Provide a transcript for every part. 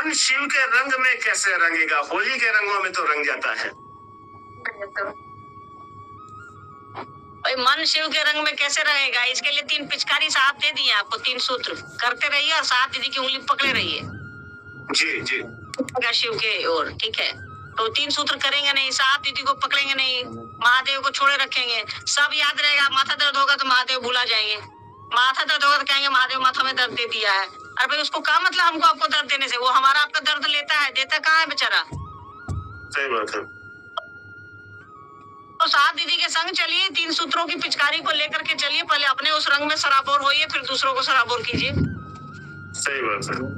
मन शिव के रंग में कैसे रंगेगा? होली के रंगों में तो रंग जाता है। भाई मन शिव के रंग में कैसे रहेगा? इसके लिए 3 पिचकारी साहब दे दिए आपको, 3 सूत्र करते रहिए और साथ दीदी की उंगली पकड़े रहिए। जी जी शिव के ओर, ठीक है? तो 3 सूत्र करेंगे नहीं, साथ दीदी को पकड़ेंगे नहीं, महादेव को छोड़े रखेंगे, सब याद रहेगा। माथा दर्द होगा तो महादेव भूला जाएंगे, माथा दर्द होगा तो कहेंगे महादेव माथा में दर्द दे दिया है। अरे भाई उसको क्या मतलब हमको आपको दर्द देने से? वो हमारा आपका दर्द लेता है, देता कहाँ है बेचारा? सही बात है। तो साथ दीदी के संग चलिए, 3 सूत्रों की पिचकारी को लेकर के चलिए। पहले अपने उस रंग में सराबोर होइए, फिर दूसरों को सराबोर कीजिए। सही बात है।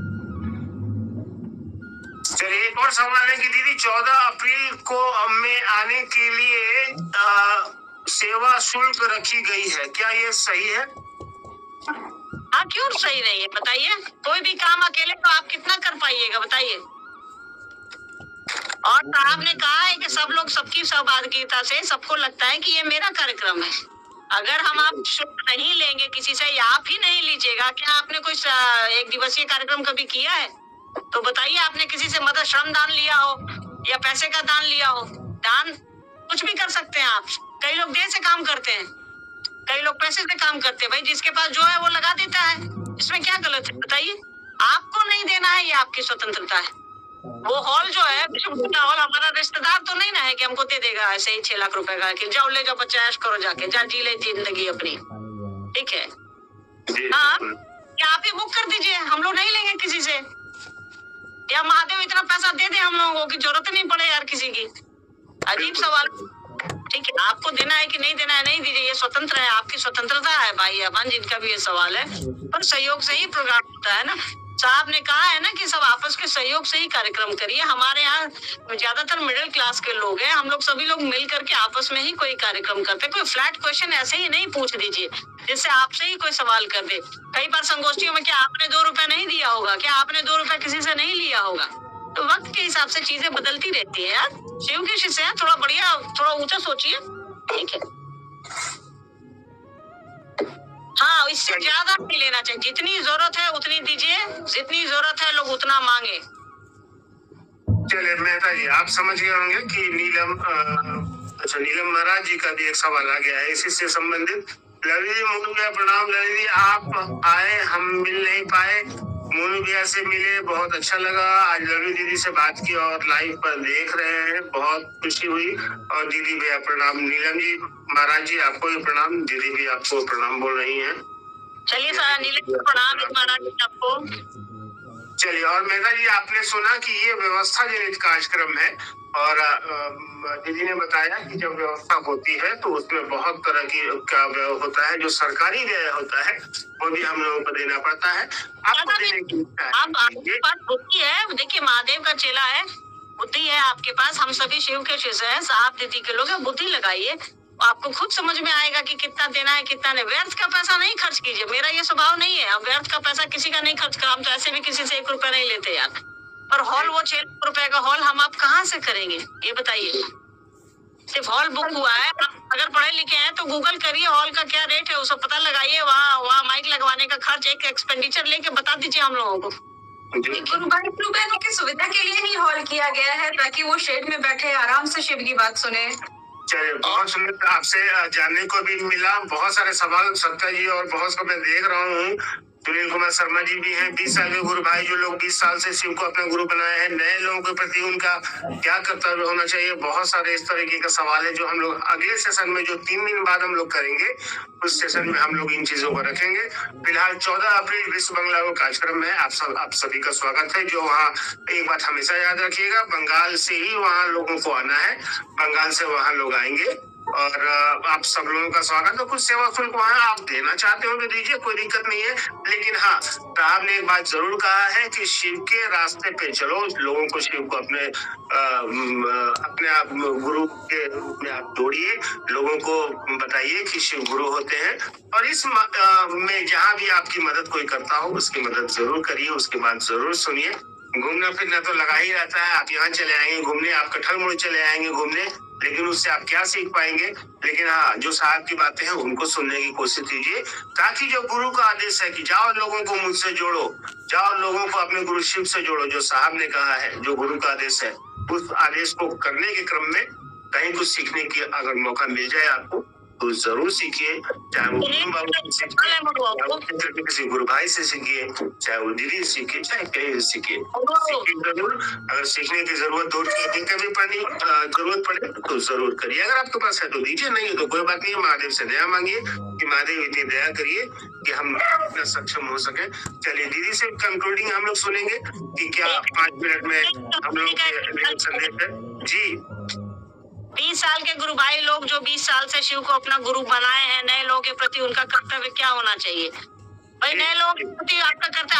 चलिए एक और सवाल है कि दीदी 14 अप्रैल को में आने के लिए सेवा शुल्क रखी गई है, क्या ये सही है? हाँ, क्यों सही नहीं है बताइए? कोई भी काम अकेले तो आप कितना कर पाइएगा बताइए? और साहब ने कहा है कि सब लोग सबकी सहभागिता से, सबको लगता है कि ये मेरा कार्यक्रम है। अगर हम आप शुल्क नहीं लेंगे किसी से, या आप ही नहीं लीजिएगा, क्या आपने कोई 1 दिवसीय कार्यक्रम कभी किया है? तो बताइए, आपने किसी से मदद श्रम दान लिया हो या पैसे का दान लिया हो? दान कुछ भी कर सकते हैं आप। कई लोग देह से काम करते हैं, कई लोग पैसे से काम करते हैं। भाई जिसके पास जो है वो लगा देता है, इसमें क्या गलत है बताइए? आपको नहीं देना है, ये आपकी स्वतंत्रता है। वो हॉल जो है विश्वविद्यालय हॉल, हमारा रिश्तेदार तो नहीं ना है कि हमको दे देगा ऐसे ही 6 लाख रुपए का कि जाओ ले जाओ बच्चा ऐश करो जाके, जा जी ले जिंदगी अपनी, ठीक है? हाँ, या आप ही बुक कर दीजिए, हम लोग नहीं लेंगे किसी से। या महादेव इतना पैसा दे दे हम लोगों की जरूरत नहीं पड़े यार किसी की। अजीब सवाल, ठीक है? आपको देना है कि नहीं देना है, नहीं दीजिए, ये स्वतंत्र है, आपकी स्वतंत्रता है भाई अमन, जिनका भी ये सवाल है। पर सहयोग से ही प्रोग्राम होता है ना। साहब ने कहा है ना कि सब आपस के सहयोग से ही कार्यक्रम करिए। हमारे यहाँ ज्यादातर मिडिल क्लास के लोग हैं, हम लोग सभी लोग मिल करके आपस में ही कोई कार्यक्रम करते हैं। कोई फ्लैट क्वेश्चन ऐसे ही नहीं पूछ दीजिए जिससे आपसे ही कोई सवाल कर दे। कई बार संगोष्ठियों में क्या आपने 2 रुपए नहीं दिया होगा? क्या आपने 2 रुपए किसी से नहीं लिया होगा? तो वक्त के हिसाब से चीजें बदलती रहती है यार। शिव के शिष्य है, थोड़ा बढ़िया, थोड़ा ऊंचा सोचिए, ठीक है? हाँ, इससे ज्यादा नहीं लेना चाहिए। जितनी जरूरत है उतनी दीजिए, जितनी जरूरत है लोग उतना मांगे। चलिए मेहता जी, आप समझ गए होंगे कि नीलम महाराज जी का भी एक सवाल आ गया है इसी से संबंधित। लवी जी, मोनू भैया प्रणाम। लवी जी आप आए, हम मिल नहीं पाए, मोनू भैया से मिले, बहुत अच्छा लगा। आज लवी दीदी से बात की और लाइव पर देख रहे हैं, बहुत खुशी हुई। और दीदी भैया प्रणाम। नीलम जी महाराज जी आपको भी प्रणाम, दीदी भी आपको प्रणाम बोल रही हैं। चलिए सर, नीलम प्रणाम महाराज जी आपको। चलिए, और मेहता जी आपने सुना कि ये व्यवस्था जनित कार्यक्रम है और दीदी ने बताया कि जब व्यवस्था होती है तो उसमें बहुत तरह की का व्यय होता है, जो सरकारी व्यय होता है वो भी हम लोगों को देना पड़ता है। आपको देने की इच्छा है? आपके पास बुद्धि है, देखिए महादेव का चेला है, बुद्धि है आपके पास। हम सभी शिव के शिष्य हैं, साहब दीदी के लोग हैं, बुद्धि लगाइए, आपको खुद समझ में आएगा कि कितना देना है कितना नहीं। व्यर्थ का पैसा नहीं खर्च कीजिए, मेरा ये स्वभाव नहीं है। अब व्यर्थ का पैसा किसी का नहीं खर्च करा, हम तो ऐसे भी किसी से 1 रुपया नहीं लेते यार। और हॉल, वो 6 लाख रुपए का हॉल हम आप कहाँ से करेंगे ये बताइए? सिर्फ हॉल बुक हुआ है। आप अगर पढ़े लिखे हैं तो गूगल करिए हॉल का क्या रेट है, उसको पता लगाइए। वहाँ माइक लगवाने का खर्च, एक एक्सपेंडिचर लेके बता दीजिए हम लोगों को। गुरुबाई की सुविधा के लिए ही हॉल किया गया है, ताकि वो शेड में बैठे आराम से शिव की बात सुने। चलिए, बहुत सुंदर आपसे जानने को भी मिला। बहुत सारे सवाल सत्ता जी और बहुत को मैं देख रहा हूँ। सुनील कुमार शर्मा जी भी हैं, 20 साल के गुरु भाई, जो लोग 20 साल से शिव को अपना गुरु बनाए हैं। नए लोगों के प्रति उनका क्या कर्तव्य होना चाहिए, बहुत सारे इस तरीके का सवाल है जो हम लोग अगले सेशन में, जो 3 दिन बाद हम लोग करेंगे, उस सेशन में हम लोग इन चीजों को रखेंगे। फिलहाल 14 अप्रैल विश्व बंगला वो कार्यक्रम है, आप सभी का स्वागत है। जो वहाँ एक बात हमेशा याद रखिएगा, बंगाल से ही वहाँ लोगों को आना है, बंगाल से वहाँ लोग आएंगे और आप सब लोगों का स्वागत है। कुछ सेवा शुल्क वहाँ आप देना चाहते हो तो दीजिए, कोई दिक्कत नहीं है। लेकिन हाँ, साहब ने एक बात जरूर कहा है कि शिव के रास्ते पे चलो, लोगों को शिव को अपने आप गुरु के रूप में आप जोड़िए, लोगों को बताइए कि शिव गुरु होते हैं। और इस में जहाँ भी आपकी मदद कोई करता हो उसकी मदद जरूर करिए, उसकी बात जरूर सुनिए। घूमना फिरना तो लगा ही रहता है, आप यहाँ चले आएंगे घूमने, आप कटहल मोड़ चले आएंगे घूमने, लेकिन उससे आप क्या सीख पाएंगे? लेकिन हाँ, जो साहब की बातें हैं उनको सुनने की कोशिश कीजिए, ताकि जो गुरु का आदेश है कि जाओ लोगों को मुझसे जोड़ो, जाओ लोगों को अपने गुरु शिव से जोड़ो, जो साहब ने कहा है, जो गुरु का आदेश है, उस आदेश को करने के क्रम में कहीं कुछ सीखने की अगर मौका मिल जाए आपको तो जरूर सीखिए। चाहे वो गुरु बाबा से सीखिए, चाहे वो किसी गुरु भाई से सीखिए, चाहे वो दीदी सीखिए, चाहे कहीं से सीखिए, जरूर। अगर सीखने की जरूरत दूर की कभी जरूरत पड़े तो जरूर करिए। अगर आपके पास है तो दीजिए, नहीं है तो कोई बात नहीं है। महादेव से दया मांगिए कि महादेव इतनी दया करिए कि हम इतना सक्षम हो सके। चलिए दीदी से कंक्लूडिंग हम लोग सुनेंगे कि क्या 5 मिनट में हम लोग संदेश है जी। 20 साल के गुरु भाई लोग जो 20 साल से शिव को अपना गुरु बनाए हैं, नए लोगों के प्रति उनका कर्तव्य क्या होना चाहिए? भाई नए लोगों के प्रति आपका कर्तव्य,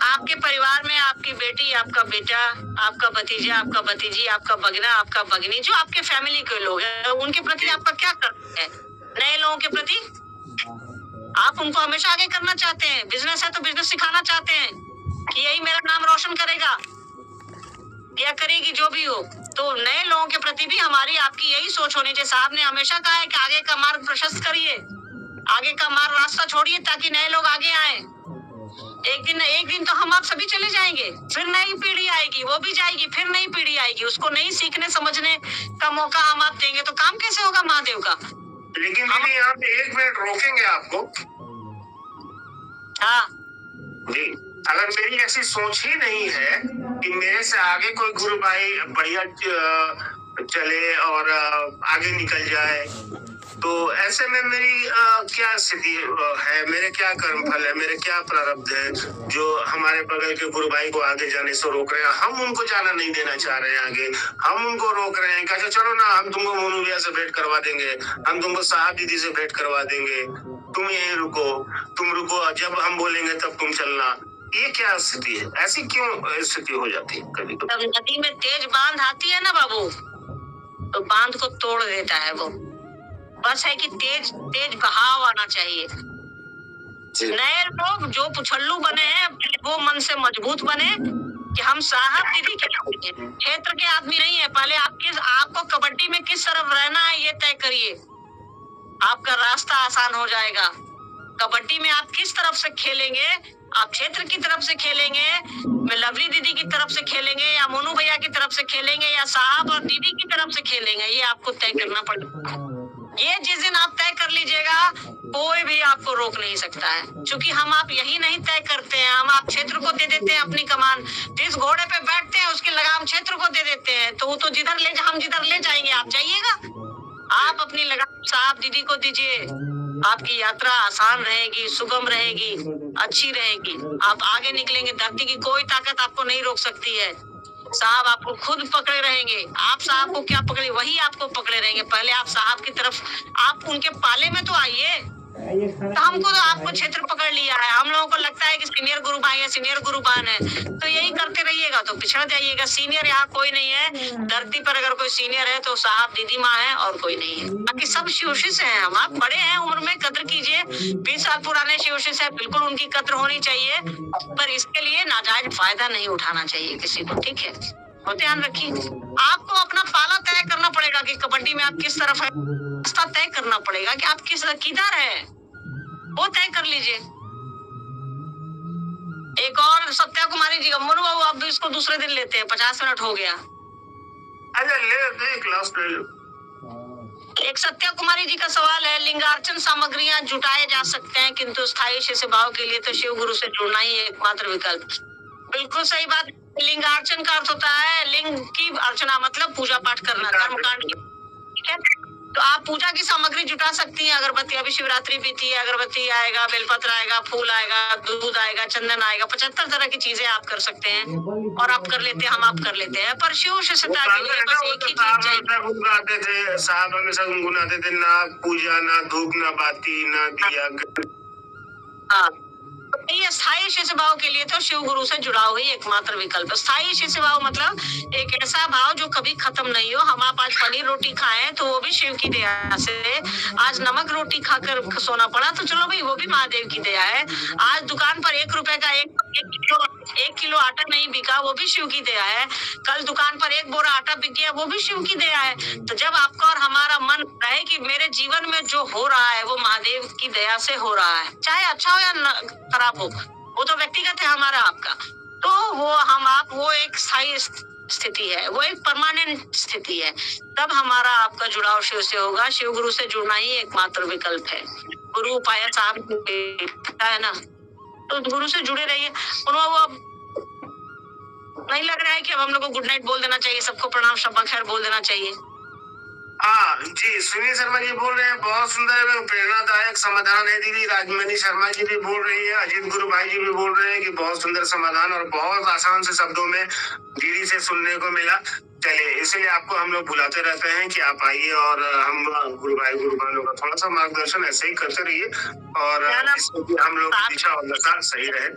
आपके परिवार में आपकी बेटी, आपका बेटा, आपका भतीजा, आपका भतीजी, आपका भगना, आपका भगनी, जो आपके फैमिली के लोग हैं, उनके प्रति आपका क्या कर्तव्य है? नए लोगों के प्रति आप उनको हमेशा आगे करना चाहते हैं। बिजनेस है तो बिजनेस सिखाना चाहते हैं कि यही मेरा नाम रोशन करेगा या करेगी, जो भी हो। तो नए लोगों के प्रति भी हमारी आपकी यही सोच होनी चाहिए। साहब ने हमेशा कहा है कि आगे का मार्ग प्रशस्त करिए, आगे का मार्ग रास्ता छोड़िए ताकि नए लोग आगे आए। एक दिन तो हम आप सभी चले जाएंगे, फिर नई पीढ़ी आएगी, वो भी जाएगी, फिर नई पीढ़ी आएगी, उसको नहीं सीखने समझने का मौका हम आप देंगे तो काम कैसे होगा महादेव का? लेकिन दीदी यहाँ पे 1 मिनट रोकेंगे आपको। हाँ जी, अगर मेरी ऐसी सोच ही नहीं है कि मेरे से आगे कोई गुरु भाई बढ़िया चले और आगे निकल जाए, तो ऐसे में मेरी क्या स्थिति है, मेरे क्या कर्म फल है, मेरे क्या प्रारब्ध है जो हमारे बगल के गुरु भाई को आगे जाने से रोक रहे हैं? हम उनको जाना नहीं देना चाह रहे हैं आगे, हम उनको रोक रहे हैं कि अच्छा चलो ना, हम तुमको मोनू भैया से भेंट करवा देंगे, हम तुमको साहब दीदी से भेंट करवा देंगे, तुम यहीं रुको, तुम रुको, जब हम बोलेंगे तब तुम चलना। ये क्या स्थिति है? ऐसी क्यों स्थिति हो जाती है कभी कभी? जब नदी में तेज बांध आती है ना बाबू, तो बांध को तोड़ देता है वो। बस है कि तेज बहाव आना चाहिए। नए लोग जो पुछल्लू बने हैं वो मन से मजबूत बने कि हम साहब दीदी के क्षेत्र के आदमी नहीं है। पहले आपको कबड्डी में किस तरफ रहना है ये तय करिए, आपका रास्ता आसान हो जाएगा। कबड्डी में आप किस तरफ से खेलेंगे, आप क्षेत्र की तरफ से खेलेंगे, लवली दीदी की तरफ से खेलेंगे, या मोनू भैया की तरफ से खेलेंगे, या साहब और दीदी की तरफ से खेलेंगे, ये आपको तय करना पड़ेगा। ये जिस दिन आप तय कर लीजिएगा कोई भी आपको रोक नहीं सकता है, क्योंकि हम आप यही नहीं तय करते हैं, हम आप क्षेत्र को दे देते हैं अपनी कमान। जिस घोड़े पे बैठते हैं उसकी लगाम क्षेत्र को दे देते हैं, तो वो तो हम जिधर ले जाएंगे आप जाइएगा। आप अपनी लगाम साहब दीदी को दीजिए, आपकी यात्रा आसान रहेगी, सुगम रहेगी, अच्छी रहेगी, आप आगे निकलेंगे। धरती की कोई ताकत आपको नहीं रोक सकती है। साहब आपको खुद पकड़े रहेंगे, आप साहब को क्या पकड़े वही आपको पकड़े रहेंगे। पहले आप साहब की तरफ, आप उनके पाले में तो आइए। तो हमको तो आपको क्षेत्र पकड़ लिया है, हम लोगों को लगता है कि सीनियर गुरु भाई है, सीनियर गुरु बहन है, तो यही करते रहिएगा तो पिछड़ जाइएगा। सीनियर यहाँ कोई नहीं है धरती पर, अगर कोई सीनियर है तो साहब दीदी माँ है और कोई नहीं है। बाकी सब शिवशिष्य हैं, हम आप बड़े हैं उम्र में, कद्र कीजिए। 20 साल पुराने शिवशिष्य है, बिल्कुल उनकी कद्र होनी चाहिए, पर इसके लिए नाजायज फायदा नहीं उठाना चाहिए किसी को, ठीक है? और ध्यान रखिए, आपको अपना पाला तय करना पड़ेगा कि कबड्डी में आप किस तरफ है, रास्ता तय करना पड़ेगा कि आप किधर है, वो तय कर लीजिए। एक और सत्या कुमारी जी, मोनू बाबू आप भी इसको दूसरे दिन लेते हैं, 50 मिनट हो गया। अच्छा ले एक लास्ट ले लो। एक सत्या कुमारी जी का सवाल है, लिंगार्चन सामग्रियां जुटाए जा सकते हैं किंतु स्थायी शिष्य भाव के लिए तो शिव गुरु से जुड़ना ही एकमात्र विकल्प। बिल्कुल सही बात। लिंगार्चन का अर्थ होता है लिंग की अर्चना, मतलब पूजा पाठ करना, कर्मकांड की, ठीक है? तो आप पूजा की सामग्री जुटा सकती हैं। अगरबत्ती, अभी शिवरात्रि बीती है, अगरबत्ती आएगा, बेलपत्र आएगा, फूल आएगा, दूध आएगा, चंदन आएगा, 75 तरह की चीजें आप कर सकते हैं और आप कर लेते हैं, हम आप कर लेते हैं। पर शिव शिष्यता के लिए बस एक ही चीज चाहिए। गुनगुनाते थे साहब, हमेशा गुनगुनाते थे, ना पूजा, ना धूप, ना बाती, ना दिया। हाँ, ये स्थायी शिष्य भाव के लिए तो शिव गुरु से जुड़ाव ही एकमात्र विकल्प। स्थायी शिष्य भाव मतलब एक ऐसा भाव जो कभी खत्म नहीं हो। हम आप आज पनीर रोटी खाएं तो वो भी शिव की दया से, आज नमक रोटी खाकर सोना पड़ा तो चलो भाई वो भी महादेव की दया है। आज दुकान पर 1 रुपए का एक किलो 1 किलो आटा नहीं बिका, वो भी शिव की दया है। कल दुकान पर 1 बोरा आटा बिक गया, वो भी शिव की दया है। तो जब आपका और हमारा मन रहे कि मेरे जीवन में जो हो रहा है वो महादेव की दया से हो रहा है, चाहे अच्छा हो या खराब हो, वो तो व्यक्तिगत है हमारा आपका, तो वो हम आप वो एक स्थायी स्थिति है, वो एक परमानेंट स्थिति है। तब हमारा आपका जुड़ाव शिव से होगा। शिव गुरु से जुड़ना ही एकमात्र विकल्प है। गुरु उपाय साहब है ना, तो गुरु से जुड़े रहिए। वो नहीं लग रहा है कि अब हम लोग को गुड नाइट बोल देना चाहिए, सबको प्रणाम शब्बा खैर बोल देना चाहिए। हाँ जी, सुनील शर्मा जी बोल रहे हैं, बहुत सुंदर एवं प्रेरणादायक समाधान है दीदी। राजमणि शर्मा जी भी बोल रही है, अजीत गुरु भाई जी भी बोल रहे हैं कि बहुत सुंदर समाधान और बहुत आसान से शब्दों में दीदी से सुनने को मिला। चलिए, इसलिए आपको हम लोग बुलाते रहते हैं कि आप आइए और हम गुरु बहनों का थोड़ा सा मार्गदर्शन ऐसे ही करते रहिए और हम लोग दिशा और दशा सही रहे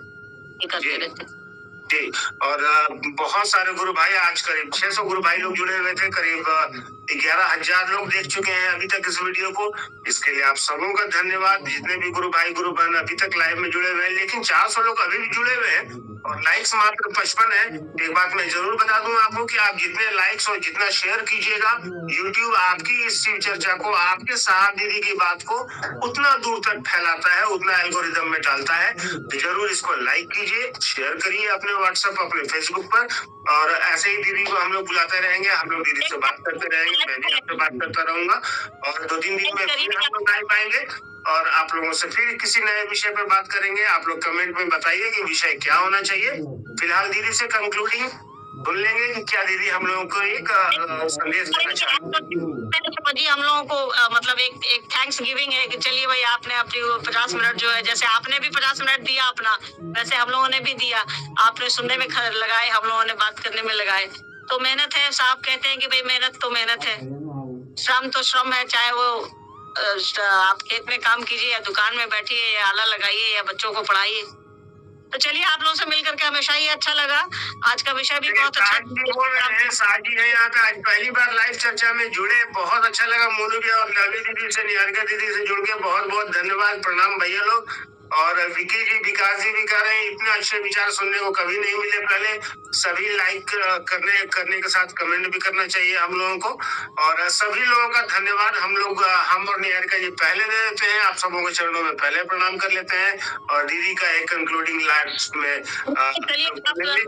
जी। और बहुत सारे गुरु भाई, आज करीब 600 गुरु भाई लोग जुड़े हुए थे, करीब 11,000 लोग देख चुके हैं अभी तक इस वीडियो को। इसके लिए आप सबों का धन्यवाद, जितने भी गुरु भाई गुरु बहन अभी तक लाइव में जुड़े हुए हैं। लेकिन 400 लोग अभी भी जुड़े हुए हैं और लाइक्स मात्र 55 है। एक बात मैं जरूर बता दूं आपको कि आप जितने लाइक्स और जितना शेयर कीजिएगा, यूट्यूब आपकी इस शिव चर्चा को, आपके साहब दीदी की बात को उतना दूर तक फैलाता है, उतना एल्गोरिदम में डालता है। तो जरूर इसको लाइक कीजिए, शेयर करिए अपने व्हाट्सएप, अपने फेसबुक पर, और ऐसे ही दीदी को हम लोग बुलाते रहेंगे, हम लोग दीदी से बात करते रहेंगे, मैं भी आपसे बात करता रहूंगा। और 2-3 दिन में फिर हम लोग आए पाएंगे और आप लोगों से फिर किसी नए विषय पर बात करेंगे। आप लोग कमेंट में बताइए कि विषय क्या होना चाहिए। फिलहाल दीदी से कंक्लूडिंग सुन लेंगे कि क्या दीदी हम लोगों को एक संदेश देना चाहते जी। हम लोगों को मतलब एक थैंक्स गिविंग है कि चलिए भाई, आपने अपनी 50 मिनट जो है, जैसे आपने भी 50 मिनट दिया अपना, वैसे हम लोगों ने भी दिया। आपने सुनने में लगाए, हम लोगों ने बात करने में लगाए। तो मेहनत है, साहब कहते हैं कि भाई मेहनत तो मेहनत है, श्रम तो श्रम है। चाहे वो आप खेत में काम कीजिए या दुकान में बैठिए या आला लगाइए या बच्चों को पढ़ाइए। तो चलिए, आप लोगों से मिलकर के हमेशा ही अच्छा लगा। आज का विषय भी बहुत अच्छा बोल रहे हैं। साजी है यहाँ का, आज पहली बार लाइव चर्चा में जुड़े, बहुत अच्छा लगा। मोनू भी और नवी दीदी से, निहारिका दीदी से जुड़ के बहुत बहुत धन्यवाद, प्रणाम भैया लोग। और विकी जी, विकास जी भी कह रहे हैं इतने अच्छे विचार सुनने को कभी नहीं मिले पहले। सभी लाइक करने के साथ कमेंट भी करना चाहिए हम लोगों को। और सभी लोगों का धन्यवाद। हम और निहारिका जी पहले दे देते हैं, आप सबों के चरणों में पहले प्रणाम कर लेते हैं। और दीदी का एक कंक्लूडिंग लाइफ में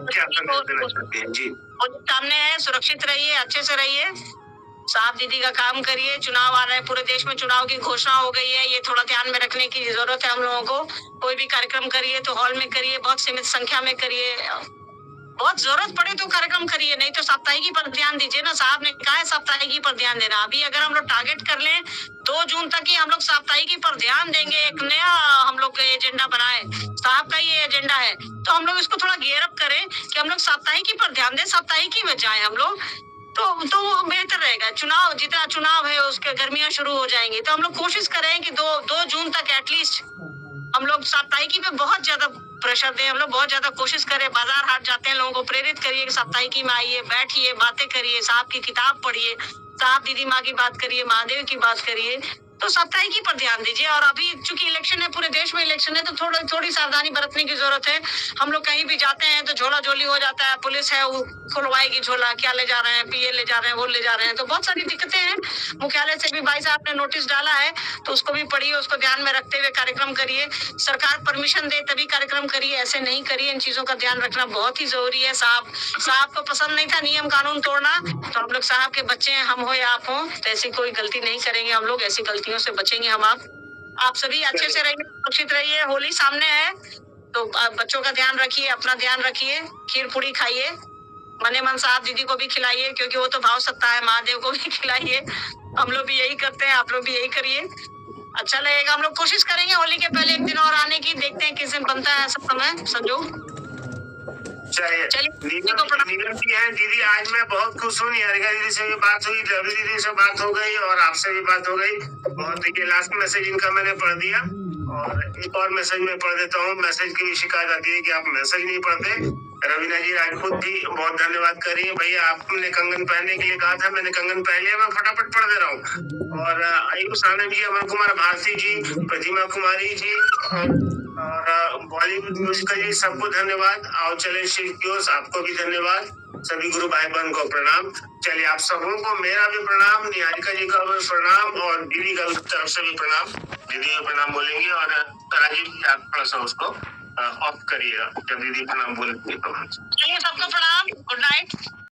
क्या संदेश देना चाहते हैं जी? सामने है, सुरक्षित रहिए, अच्छे से रहिए, साहब दीदी का काम करिए। चुनाव आ रहे हैं, पूरे देश में चुनाव की घोषणा हो गई है, ये थोड़ा ध्यान में रखने की जरूरत है हम लोगों को। कोई भी कार्यक्रम करिए तो हॉल में करिए, बहुत सीमित संख्या में करिए, बहुत जरूरत पड़े तो कार्यक्रम करिए, नहीं तो साप्ताहिकी पर ध्यान दीजिए ना। साहब ने कहा है साप्ताहिकी पर ध्यान देना। अभी अगर हम लोग टारगेट कर लें 2 जून तक ही हम लोग साप्ताहिकी पर ध्यान देंगे, एक नया हम लोग का एजेंडा बनाए, साहब का ये एजेंडा है, तो हम लोग इसको थोड़ा गियर अप करें कि हम लोग साप्ताहिकी पर ध्यान दें, साप्ताहिकी में जाए हम लोग, तो वो बेहतर रहेगा। जितना चुनाव है उसके गर्मियां शुरू हो जाएंगी, तो हम लोग कोशिश करें कि 2 जून तक एटलीस्ट हम लोग साप्ताहिकी पे बहुत ज्यादा प्रेशर दें, हम लोग बहुत ज्यादा कोशिश करें। बाजार हाट जाते हैं, लोगों को प्रेरित करिए कि साप्ताहिकी में आइए, बैठिए, बातें करिए, साहब की किताब पढ़िए, साहब दीदी माँ की बात करिए, महादेव की बात करिए। तो साप्ताहिकी पर ध्यान दीजिए। और अभी चूंकि इलेक्शन है, पूरे देश में इलेक्शन है, तो थोड़ी सावधानी बरतने की जरूरत है। हम लोग कहीं भी जाते हैं तो झोला झोली हो जाता है, पुलिस है वो खुलवाएगी झोला, क्या ले जा रहे हैं, पीए ले जा रहे हैं, वो ले जा रहे हैं, तो बहुत सारी दिक्कतें हैं। मुख्यालय से भी भाई साहब ने नोटिस डाला है, तो उसको भी पढ़िए, उसको ध्यान में रखते हुए कार्यक्रम करिए। सरकार परमिशन दे तभी कार्यक्रम करिए, ऐसे नहीं करिए। इन चीजों का ध्यान रखना बहुत ही जरूरी है। साहब को पसंद नहीं था नियम कानून तोड़ना, तो हम लोग साहब के बच्चे हैं, हम हो या आप हो, तो ऐसी कोई गलती नहीं करेंगे हम लोग, ऐसी गलतियों से बचेंगे हम। आप सभी अच्छे से रहिए, सुरक्षित रहिए। होली सामने है, तो बच्चों का ध्यान रखिए, अपना ध्यान रखिए, खीर पूरी खाइए, मने मन साहब दीदी को भी खिलाइए, क्योंकि वो तो भाव सत्ता है, महादेव को भी खिलाइए। हम लोग भी यही करते हैं, आप लोग भी यही करिए, अच्छा लगेगा। हम लोग कोशिश करेंगे होली के पहले 1 दिन और आने की, देखते हैं किस दिन बनता है सब समय संजोग। चलिए, नीलम जी हैं दीदी, आज मैं बहुत खुश हूँ। निहारिका दीदी से भी बात हुई, रवि दीदी से बात हो गई और आपसे भी बात हो गई। और देखिए, लास्ट मैसेज इनका मैंने पढ़ दिया और एक और मैसेज मैं पढ़ देता हूँ। मैसेज की भी शिकायत आती है कि आप मैसेज नहीं पढ़ते। रवीना जी राजपूत भी बहुत धन्यवाद कर रही है। भैया, आपने कंगन पहनने के लिए कहा था, मैंने कंगन पहन लिया, मैं फटाफट पढ़ दे रहा हूँ। और आयुष आनंद जी, अमर कुमार भारती जी, प्रतिमा कुमारी जी, और बॉलीवुड म्यूजिक जी सबको धन्यवाद। और चले शिव की ओर आपको भी धन्यवाद। सभी गुरु भाई बहन को प्रणाम। चलिए आप सबों को मेरा भी प्रणाम, निहारिका जी का भी प्रणाम और दीदी का तरफ से भी प्रणाम। दीदी भी प्रणाम बोलेंगे और राजीव जी आप थोड़ा सा उसको ऑफ करिएगा जब दीदी प्रणाम बोलेंगे तो। चलिए सबको प्रणाम।